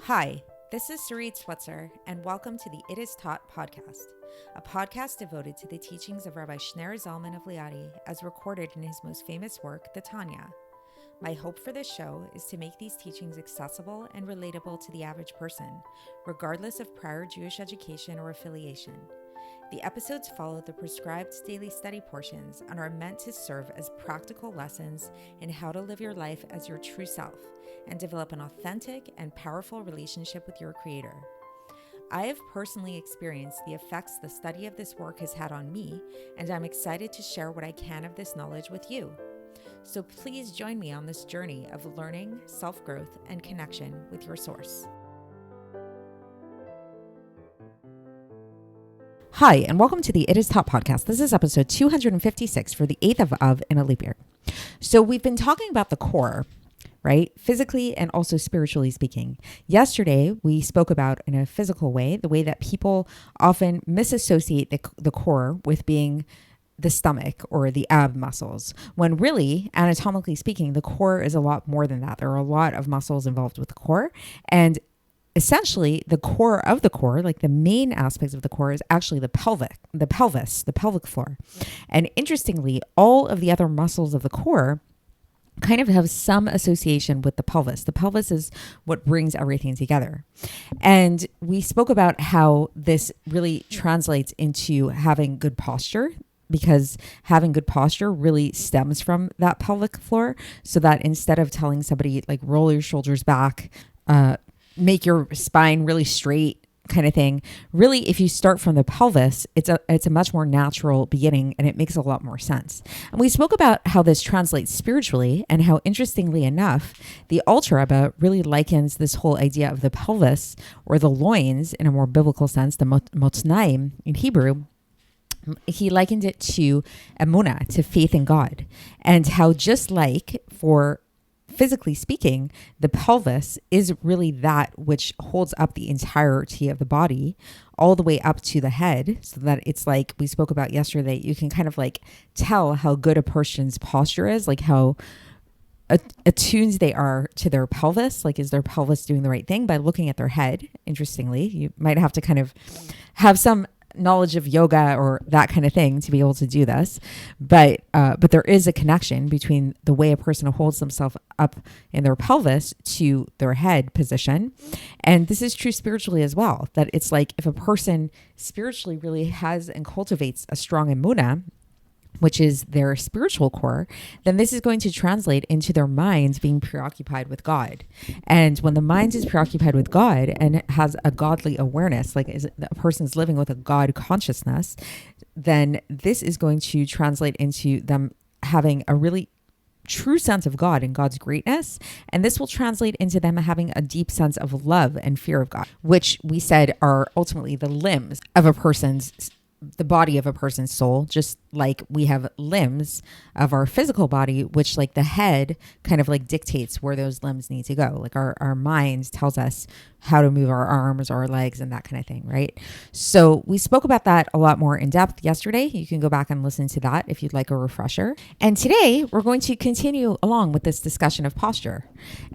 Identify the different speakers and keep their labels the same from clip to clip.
Speaker 1: Hi, this is Sarit Switzer, and welcome to the It Is Taught podcast, a podcast devoted to the teachings of Rabbi Shneur Zalman of Liadi as recorded in his most famous work, the Tanya. My hope for this show is to make these teachings accessible and relatable to the average person, regardless of prior Jewish education or affiliation. The episodes follow the prescribed daily study portions and are meant to serve as practical lessons in how to live your life as your true self and develop an authentic and powerful relationship with your Creator. I have personally experienced the effects the study of this work has had on me, and I'm excited to share what I can of this knowledge with you. So please join me on this journey of learning, self-growth, and connection with your source. Hi, and welcome to the It Is Taught podcast. This is episode 256 for the 8th of in a leap year. So we've been talking about the core, right? Physically and also spiritually speaking. Yesterday, we spoke about in a physical way, the way that people often misassociate the core with being the stomach or the ab muscles, when really, anatomically speaking, the core is a lot more than that. There are a lot of muscles involved with the core, and essentially the core of the core, like the main aspects of the core, is actually the pelvis, the pelvic floor. And interestingly, all of the other muscles of the core kind of have some association with the pelvis. The pelvis is what brings everything together. And we spoke about how this really translates into having good posture, because having good posture really stems from that pelvic floor, so that instead of telling somebody like roll your shoulders back, make your spine really straight kind of thing, really if you start from the pelvis, it's a much more natural beginning, and it makes a lot more sense. And we spoke about how this translates spiritually, and how interestingly enough, the Alter Rebbe really likens this whole idea of the pelvis or the loins in a more biblical sense, the motznaim in Hebrew. He likened it to emunah, to faith in God, and how just like for physically speaking, the pelvis is really that which holds up the entirety of the body all the way up to the head, so that it's like we spoke about yesterday, you can kind of like tell how good a person's posture is, like how attuned they are to their pelvis, like is their pelvis doing the right thing, by looking at their head. Interestingly, you might have to kind of have some knowledge of yoga or that kind of thing to be able to do this, but there is a connection between the way a person holds themselves up in their pelvis to their head position. And this is true spiritually as well, that it's like if a person spiritually really has and cultivates a strong emunah, which is their spiritual core, then this is going to translate into their minds being preoccupied with God. And when the mind is preoccupied with God and has a godly awareness, like a person's living with a God consciousness, then this is going to translate into them having a really true sense of God and God's greatness. And this will translate into them having a deep sense of love and fear of God, which we said are ultimately the limbs of the body of a person's soul, just like we have limbs of our physical body, which like the head kind of like dictates where those limbs need to go. Like our mind tells us how to move our arms or our legs and that kind of thing, right? So we spoke about that a lot more in depth yesterday. You can go back and listen to that if you'd like a refresher. And today we're going to continue along with this discussion of posture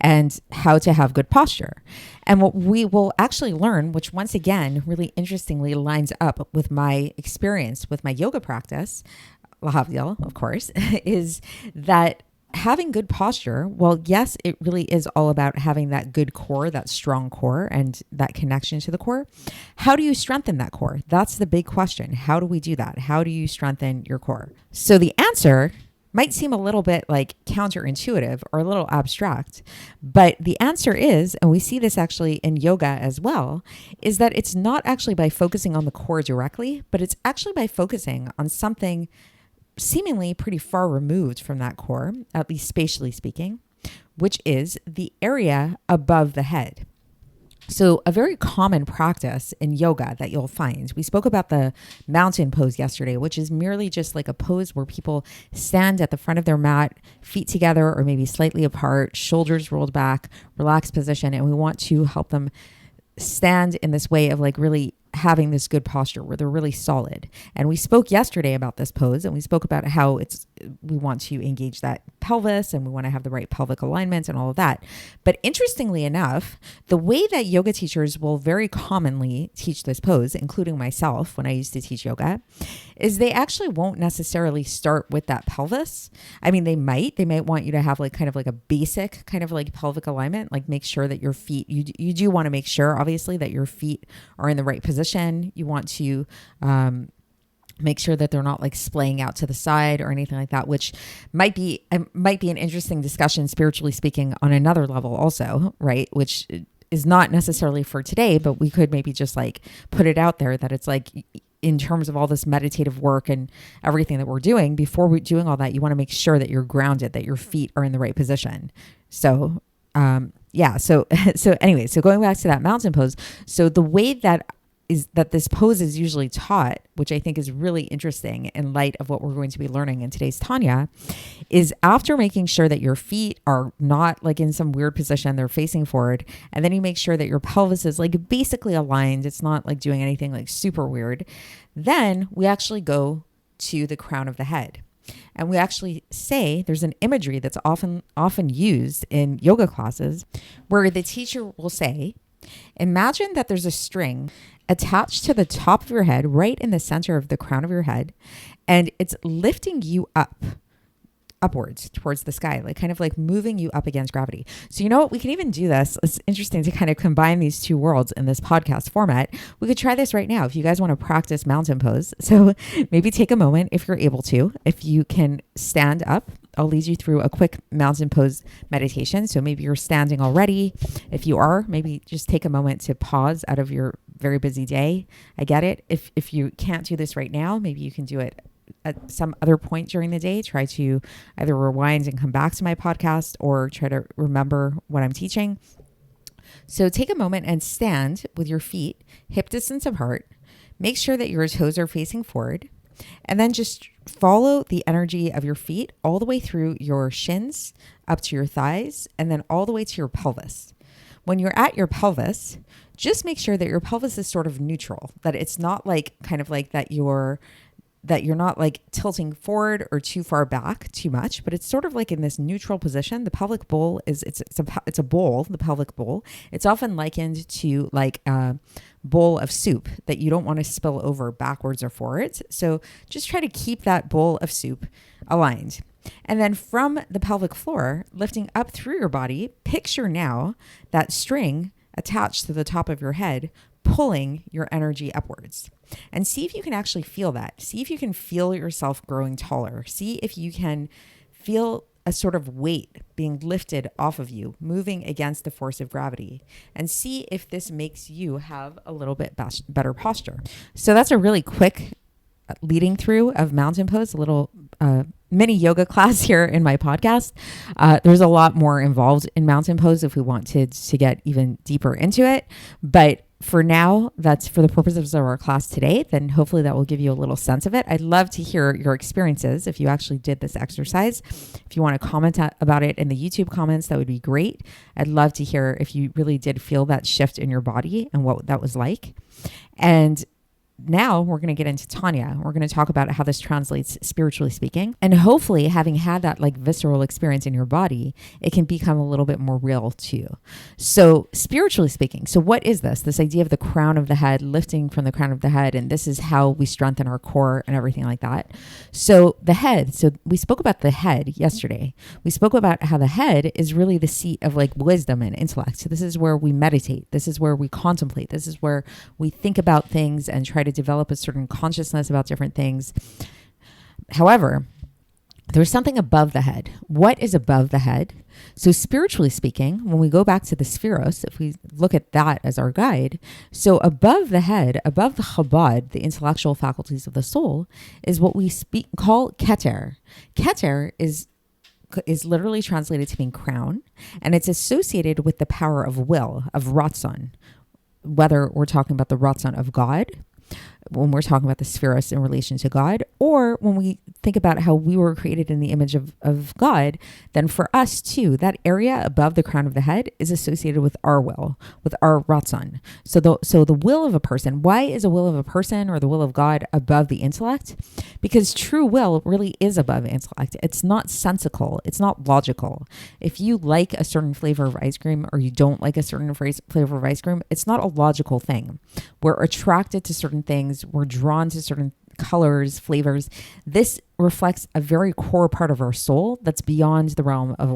Speaker 1: and how to have good posture. And what we will actually learn, which once again really interestingly lines up with my experience with my yoga practice, lahavdil, of course, is that having good posture, well, yes, it really is all about having that good core, that strong core, and that connection to the core. How do you strengthen that core? That's the big question. How do we do that? How do you strengthen your core? So the answer might seem a little bit like counterintuitive or a little abstract, but the answer is, and we see this actually in yoga as well, is that it's not actually by focusing on the core directly, but it's actually by focusing on something seemingly pretty far removed from that core, at least spatially speaking, which is the area above the head. So a very common practice in yoga that you'll find, we spoke about the mountain pose yesterday, which is merely just like a pose where people stand at the front of their mat, feet together or maybe slightly apart, shoulders rolled back, relaxed position. And we want to help them stand in this way of like really having this good posture where they're really solid. And we spoke yesterday about this pose, and we spoke about how we want to engage that pelvis and we want to have the right pelvic alignment and all of that. But interestingly enough, the way that yoga teachers will very commonly teach this pose, including myself when I used to teach yoga, is they actually won't necessarily start with that pelvis. I mean, they might want you to have like kind of like a basic kind of like pelvic alignment, like make sure that your feet, you do want to make sure obviously that your feet are in the right position. You want to make sure that they're not like splaying out to the side or anything like that, which might be an interesting discussion, spiritually speaking, on another level also, right? Which is not necessarily for today, but we could maybe just like put it out there that it's like, in terms of all this meditative work and everything that we're doing, before we're doing all that, you want to make sure that you're grounded, that your feet are in the right position. So, So anyway, so going back to that mountain pose. So the way that this pose is usually taught, which I think is really interesting in light of what we're going to be learning in today's Tanya, is after making sure that your feet are not like in some weird position, they're facing forward, and then you make sure that your pelvis is like basically aligned. It's not like doing anything like super weird. Then we actually go to the crown of the head. And we actually say, there's an imagery that's often used in yoga classes where the teacher will say, imagine that there's a string attached to the top of your head, right in the center of the crown of your head, and it's lifting you upwards towards the sky, like kind of like moving you up against gravity. So you know what? We can even do this. It's interesting to kind of combine these two worlds in this podcast format. We could try this right now if you guys want to practice mountain pose. So maybe take a moment if you're able to. If you can stand up, I'll lead you through a quick mountain pose meditation. So maybe you're standing already. If you are, maybe just take a moment to pause out of your very busy day. I get it. If you can't do this right now, maybe you can do it at some other point during the day. Try to either rewind and come back to my podcast or try to remember what I'm teaching. So take a moment and stand with your feet hip distance apart. Make sure that your toes are facing forward, and then just follow the energy of your feet all the way through your shins up to your thighs and then all the way to your pelvis. When you're at your pelvis, just make sure that your pelvis is sort of neutral, that it's not like kind of like that you're not like tilting forward or too far back too much, but it's sort of like in this neutral position. The pelvic bowl it's a bowl, the pelvic bowl. It's often likened to like a bowl of soup that you don't want to spill over backwards or forwards. So just try to keep that bowl of soup aligned. And then from the pelvic floor, lifting up through your body, picture now that string attached to the top of your head, pulling your energy upwards. And see if you can actually feel that. See if you can feel yourself growing taller. See if you can feel a sort of weight being lifted off of you, moving against the force of gravity. And see if this makes you have a little bit better posture. So that's a really quick leading through of mountain pose, a little mini yoga class here in my podcast. There's a lot more involved in mountain pose if we want to get even deeper into it. But for now, that's for the purposes of our class today. Then hopefully that will give you a little sense of it. I'd love to hear your experiences if you actually did this exercise. If you want to comment about it in the YouTube comments, that would be great. I'd love to hear if you really did feel that shift in your body and what that was like. And now we're going to get into Tanya. We're going to talk about how this translates spiritually speaking. And hopefully having had that like visceral experience in your body, it can become a little bit more real too. So spiritually speaking, so what is this? This idea of the crown of the head, lifting from the crown of the head. And this is how we strengthen our core and everything like that. So the head, so we spoke about the head yesterday. We spoke about how the head is really the seat of like wisdom and intellect. So this is where we meditate. This is where we contemplate. This is where we think about things and try to develop a certain consciousness about different things. However, there's something above the head. What is above the head? So spiritually speaking, when we go back to the spheros, if we look at that as our guide, so above the head, above the chabad, the intellectual faculties of the soul, is what we call keter. Keter is literally translated to mean crown, and it's associated with the power of will, of ratzon, whether we're talking about the ratzon of God, when we're talking about the spheros in relation to God, or when we think about how we were created in the image of God, then for us too, that area above the crown of the head is associated with our will, with our ratzon. So the will of a person, why is a will of a person or the will of God above the intellect? Because true will really is above intellect. It's not sensical. It's not logical. If you like a certain flavor of ice cream or you don't like a certain flavor of ice cream, it's not a logical thing. We're attracted to certain things. We're drawn to certain colors, flavors. This reflects a very core part of our soul that's beyond the realm of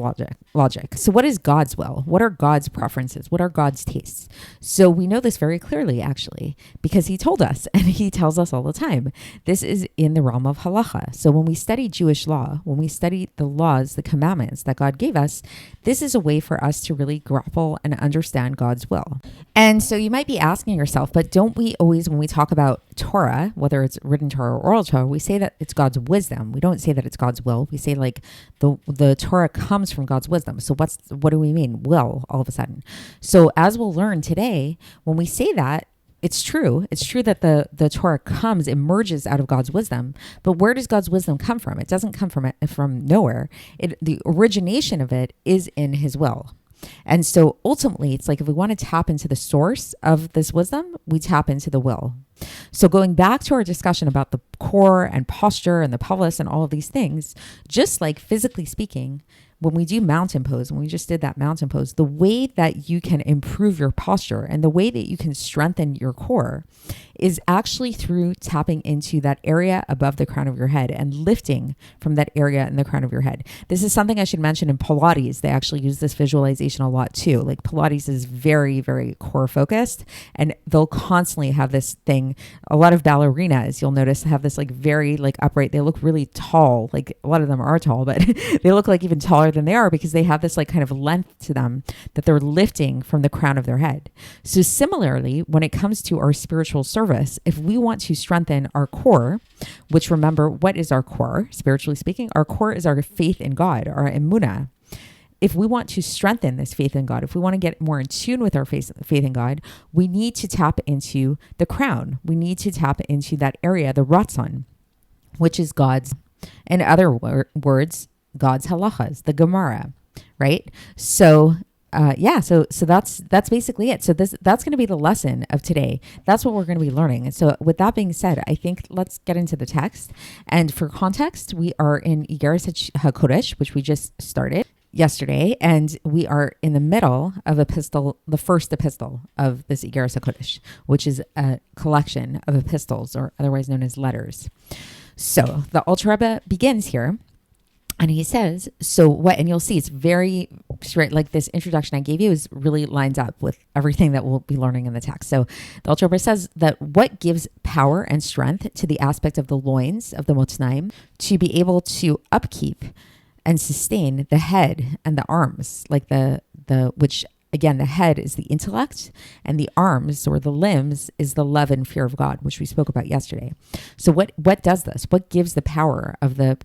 Speaker 1: logic. So what is God's will? What are God's preferences? What are God's tastes? So we know this very clearly, actually, because he told us, and he tells us all the time. This is in the realm of halacha. So when we study Jewish law, when we study the laws, the commandments that God gave us, this is a way for us to really grapple and understand God's will. And so you might be asking yourself, but don't we always, when we talk about Torah, whether it's written Torah or oral Torah, we say that it's God's wisdom. We don't say that it's God's will. We say like the Torah comes from God's wisdom. So what do we mean? Will, all of a sudden. So as we'll learn today, when we say that, it's true. It's true that the Torah emerges out of God's wisdom. But where does God's wisdom come from? It doesn't come from nowhere. The origination of it is in his will. And so ultimately, it's like if we want to tap into the source of this wisdom, we tap into the will. So going back to our discussion about the core and posture and the pelvis and all of these things, just like physically speaking, when we do mountain pose, when we just did that mountain pose, the way that you can improve your posture and the way that you can strengthen your core is actually through tapping into that area above the crown of your head and lifting from that area in the crown of your head. This is something I should mention in Pilates. They actually use this visualization a lot too. Like Pilates is very, very core focused, and they'll constantly have this thing. A lot of ballerinas, you'll notice, have this like very like upright. They look really tall. Like a lot of them are tall, but they look like even taller than they are because they have this like kind of length to them that they're lifting from the crown of their head. So similarly, when it comes to our spiritual service, if we want to strengthen our core, which remember, what is our core? Spiritually speaking, our core is our faith in God, our emunah. If we want to strengthen this faith in God, if we want to get more in tune with our faith in God, we need to tap into the crown. We need to tap into that area, the ratzon, which is God's, in other words, God's halachas, the Gemara, right? So so that's basically it. So that's going to be the lesson of today. That's what we're going to be learning. And so with that being said, I think let's get into the text. And for context, we are in Iggeres HaKodesh, which we just started yesterday, and we are in the middle of the first epistle of this Iggeres HaKodesh, which is a collection of epistles, or otherwise known as letters. So the Alter Rebbe begins here. And he says, and you'll see it's very straight, like this introduction I gave you really lines up with everything that we'll be learning in the text. So the Alter Rebbe says that what gives power and strength to the aspect of the loins of the motznaim to be able to upkeep and sustain the head and the arms, like which again, the head is the intellect and the arms or the limbs is the love and fear of God, which we spoke about yesterday. So what does this? What gives the power of the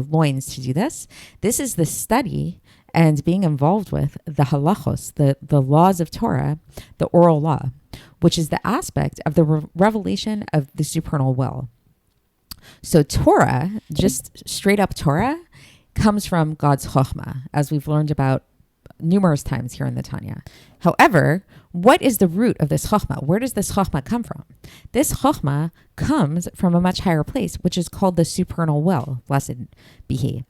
Speaker 1: loins to do this? This is the study and being involved with the halachos, the laws of Torah, the oral law, which is the aspect of the revelation of the supernal will. So Torah, just straight up Torah, comes from God's chokhmah, as we've learned about numerous times here in the Tanya. However, what is the root of this chokhmah? Where does this chokhmah come from? This chokhmah comes from a much higher place, which is called the supernal will, blessed be he.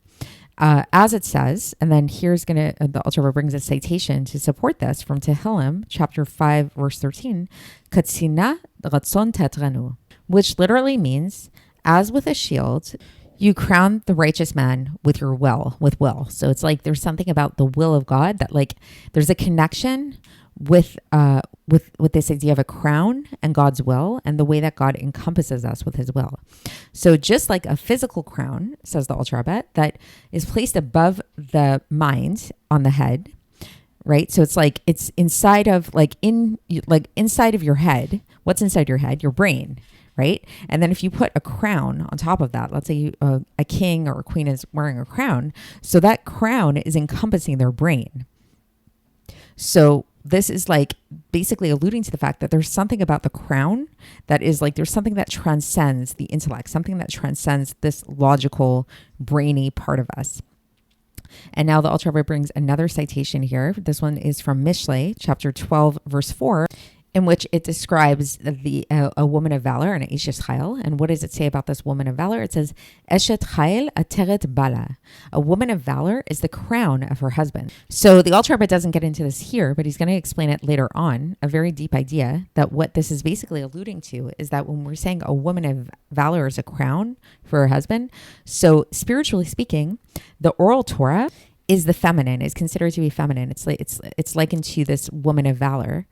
Speaker 1: As it says, and then here's the Alter Rebbe brings a citation to support this from Tehillim, chapter 5, verse 13, Katsina ratzon tetranu, which literally means, as with a shield, you crown the righteous man with will. So it's like there's something about the will of God that like there's a connection with this idea of a crown and God's will and the way that God encompasses us with his will. So just like a physical crown, says the Alter Rebbe, that is placed above the mind on the head, right? So it's like it's inside of inside of your head. What's inside your head? Your brain. Right? And then if you put a crown on top of that, let's say a king or a queen is wearing a crown, so that crown is encompassing their brain. So this is like basically alluding to the fact that there's something about the crown that is like, there's something that transcends the intellect, something that transcends this logical, brainy part of us. And now the Alter Rebbe brings another citation here. This one is from Mishlei, chapter 12, verse 4, in which it describes a woman of valor, an Eshet Chayil. And what does it say about this woman of valor? It says, Eshet Chayil ateret bala. A woman of valor is the crown of her husband. So the Alter Rebbe doesn't get into this here, but he's going to explain it later on, a very deep idea that what this is basically alluding to is that when we're saying a woman of valor is a crown for her husband, so spiritually speaking, the Oral Torah is the feminine, is considered to be feminine. It's likened to this woman of valor,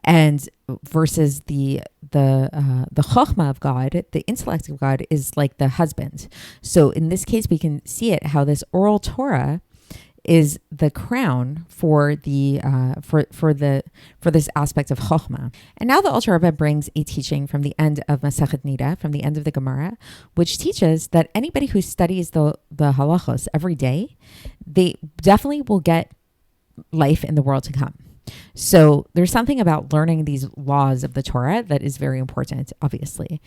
Speaker 1: and versus the chokhmah of God, the intellect of God, is like the husband. So in this case, we can see it how this Oral Torah is the crown for the for this aspect of chokhmah. And now the Alter Rebbe brings a teaching from the end of Masechet Nida, from the end of the Gemara, which teaches that anybody who studies the halachos every day, they definitely will get life in the world to come. So there's something about learning these laws of the Torah that is very important, obviously.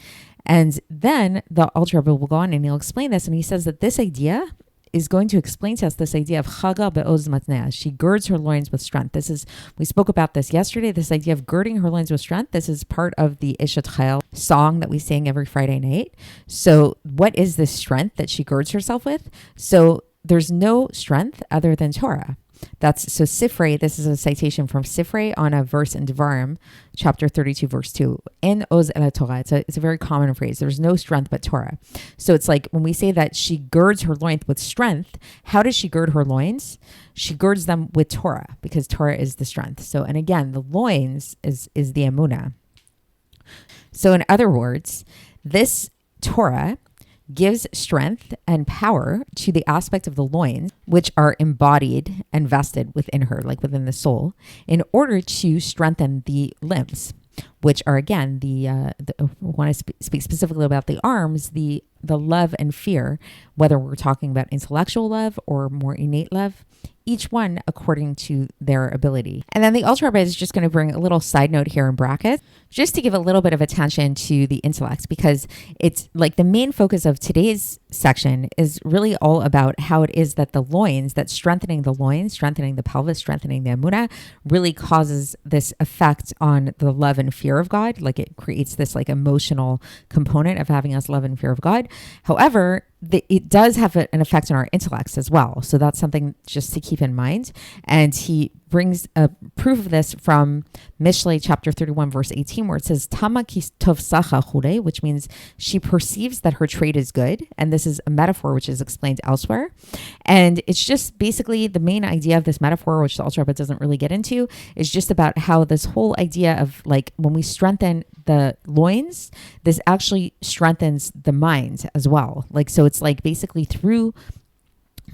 Speaker 1: And then the Alter Rebbe will go on and he'll explain this, and he says that this idea is going to explain to us this idea of chaga be'oz matnea. She girds her loins with strength. We spoke about this yesterday, this idea of girding her loins with strength. This is part of the Eshet Chayil song that we sing every Friday night. So what is this strength that she girds herself with? So there's no strength other than Torah. So Sifrei, this is a citation from Sifrei on a verse in Devarim, chapter 32, verse 2. En oz el Torah. It's a very common phrase. There's no strength but Torah. So it's like when we say that she girds her loins with strength, how does she gird her loins? She girds them with Torah, because Torah is the strength. So, and again, the loins is the emunah. So in other words, this Torah gives strength and power to the aspect of the loins, which are embodied and vested within her, like within the soul, in order to strengthen the limbs, which are, again, when I speak specifically about the arms, the love and fear, whether we're talking about intellectual love or more innate love, each one according to their ability. And then the Alter Rebbe is just going to bring a little side note here in brackets, just to give a little bit of attention to the intellect, because it's like the main focus of today's section is really all about how it is that the loins, that strengthening the loins, strengthening the pelvis, strengthening the emunah, really causes this effect on the love and fear of God. Like it creates this like emotional component of having us love and fear of God. However, it does have an effect on our intellects as well. So that's something just to keep in mind. And he brings a proof of this from Mishlei chapter 31, verse 18, where it says, Tama ki tovsacha chure, which means she perceives that her trade is good. And this is a metaphor which is explained elsewhere. And it's just basically the main idea of this metaphor, which the Alter Rebbe doesn't really get into, is just about how this whole idea of like when we strengthen the loins, this actually strengthens the mind as well. Like, so it's like basically through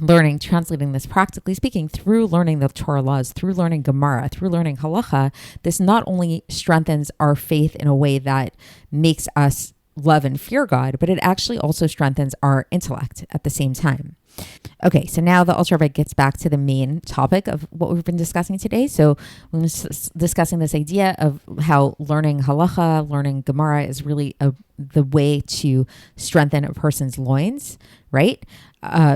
Speaker 1: learning, translating this practically speaking, through learning the Torah laws, through learning Gemara, through learning halacha, this not only strengthens our faith in a way that makes us love and fear God, but it actually also strengthens our intellect at the same time. Okay, so now the Alter Rebbe gets back to the main topic of what we've been discussing today. So we're discussing this idea of how learning halacha, learning Gemara is really the way to strengthen a person's loins, right?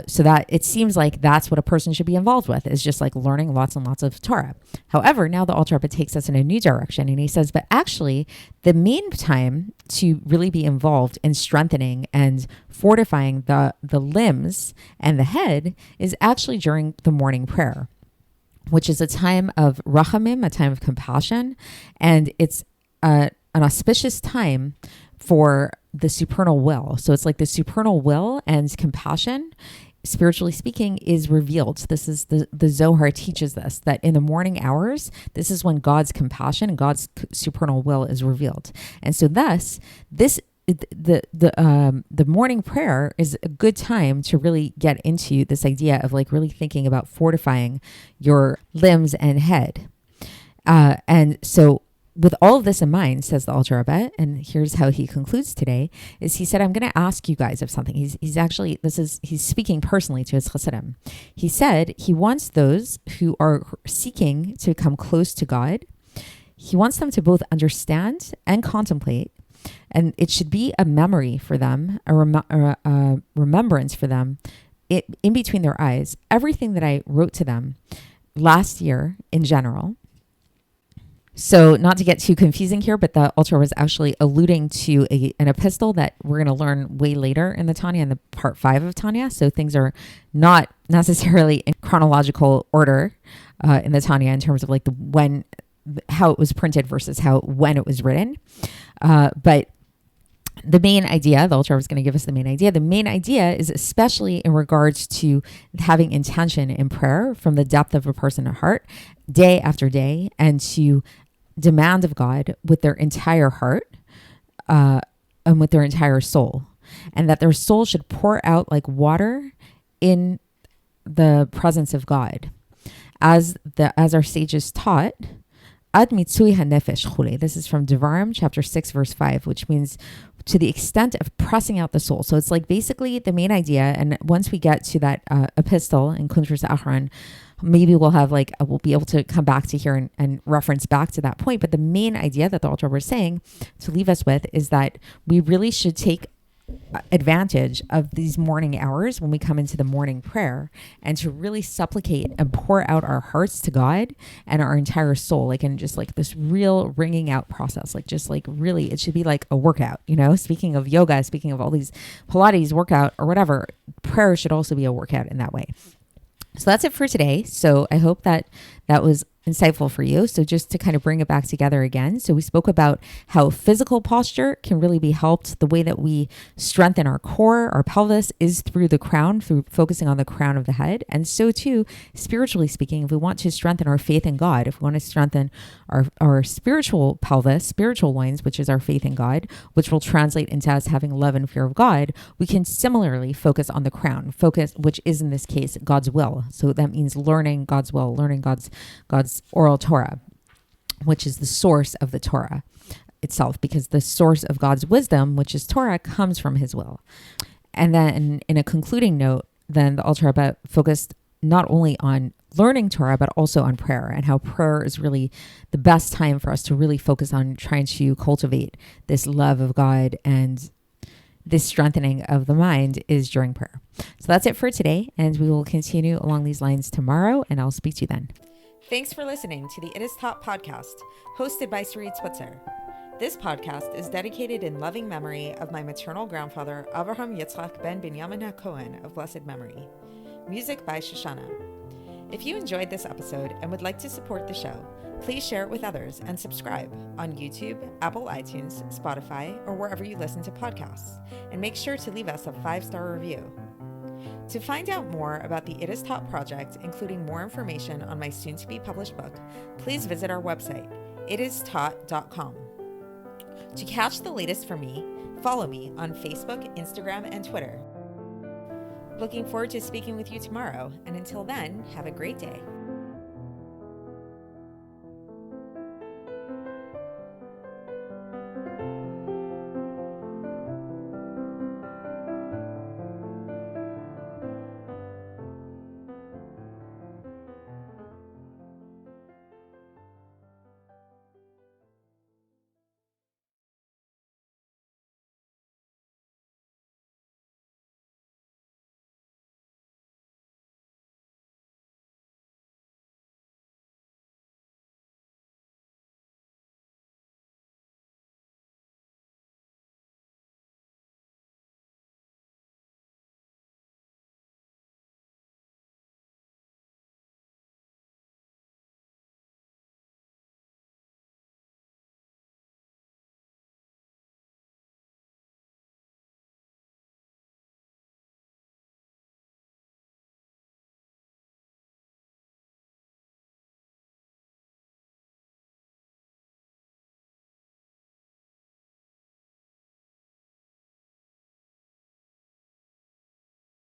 Speaker 1: So that it seems like that's what a person should be involved with, is just like learning lots and lots of Torah. However, now the Alter Rebbe takes us in a new direction, and he says, but actually the main time to really be involved in strengthening and fortifying the limbs and the head is actually during the morning prayer, which is a time of rachamim, a time of compassion, and it's an auspicious time for the supernal will. So it's like the supernal will and compassion, spiritually speaking, is revealed. So this is the Zohar teaches this, that in the morning hours, this is when God's compassion and God's supernal will is revealed. And so thus, the morning prayer is a good time to really get into this idea of like really thinking about fortifying your limbs and head. And so with all of this in mind, says the Alter Rebbe, and here's how he concludes today, is he said, I'm going to ask you guys of something. He's speaking personally to his Chassidim. He said he wants those who are seeking to come close to God, He wants them to both understand and contemplate, and it should be a memory for them, a remembrance for them, in between their eyes, everything that I wrote to them last year in general. So not to get too confusing here, but the Alter was actually alluding to an epistle that we're going to learn way later in the Tanya, in the part 5 of Tanya. So things are not necessarily in chronological order in the Tanya in terms of like how it was printed versus when it was written. But the main idea, the Alter was going to give us the main idea. The main idea is especially in regards to having intention in prayer from the depth of a person's heart, day after day, and to demand of God with their entire heart and with their entire soul, and that their soul should pour out like water in the presence of God, as our sages taught. Ad mitzui hanefesh chule. This is from Devarim chapter 6 verse 5, which means to the extent of pressing out the soul. So it's like basically the main idea. And once we get to that epistle in Kuntras Acharon, maybe we'll be able to come back to here and reference back to that point. But the main idea that the Alter was saying to leave us with is that we really should take advantage of these morning hours when we come into the morning prayer, and to really supplicate and pour out our hearts to God and our entire soul, like in just like this real wringing out process, like just like really, it should be like a workout, speaking of yoga, speaking of all these Pilates workout or whatever, prayer should also be a workout in that way. So that's it for today. So I hope that was insightful for you. So just to kind of bring it back together again. So we spoke about how physical posture can really be helped. The way that we strengthen our core, our pelvis, is through the crown, through focusing on the crown of the head. And so too, spiritually speaking, if we want to strengthen our faith in God, if we want to strengthen our spiritual pelvis, spiritual loins, which is our faith in God, which will translate into us having love and fear of God, we can similarly focus on the crown, which is in this case, God's will. So that means learning God's will, learning God's Oral Torah, which is the source of the Torah itself, because the source of God's wisdom, which is Torah, comes from his will. And then in a concluding note, then the Alter focused not only on learning Torah, but also on prayer, and how prayer is really the best time for us to really focus on trying to cultivate this love of God, and this strengthening of the mind is during prayer. So that's it for today, and we will continue along these lines tomorrow, and I'll speak to you then. Thanks for listening to the It Is Taught podcast, hosted by Sarit Switzer. This podcast is dedicated in loving memory of my maternal grandfather, Avraham Yitzchak ben Binyamin HaKohen of blessed memory. Music by Shoshana. If you enjoyed this episode and would like to support the show, please share it with others and subscribe on YouTube, Apple iTunes, Spotify, or wherever you listen to podcasts. And make sure to leave us a 5-star review. To find out more about the It Is Taught project, including more information on my soon-to-be published book, please visit our website, itistaught.com. To catch the latest from me, follow me on Facebook, Instagram, and Twitter. Looking forward to speaking with you tomorrow, and until then, have a great day.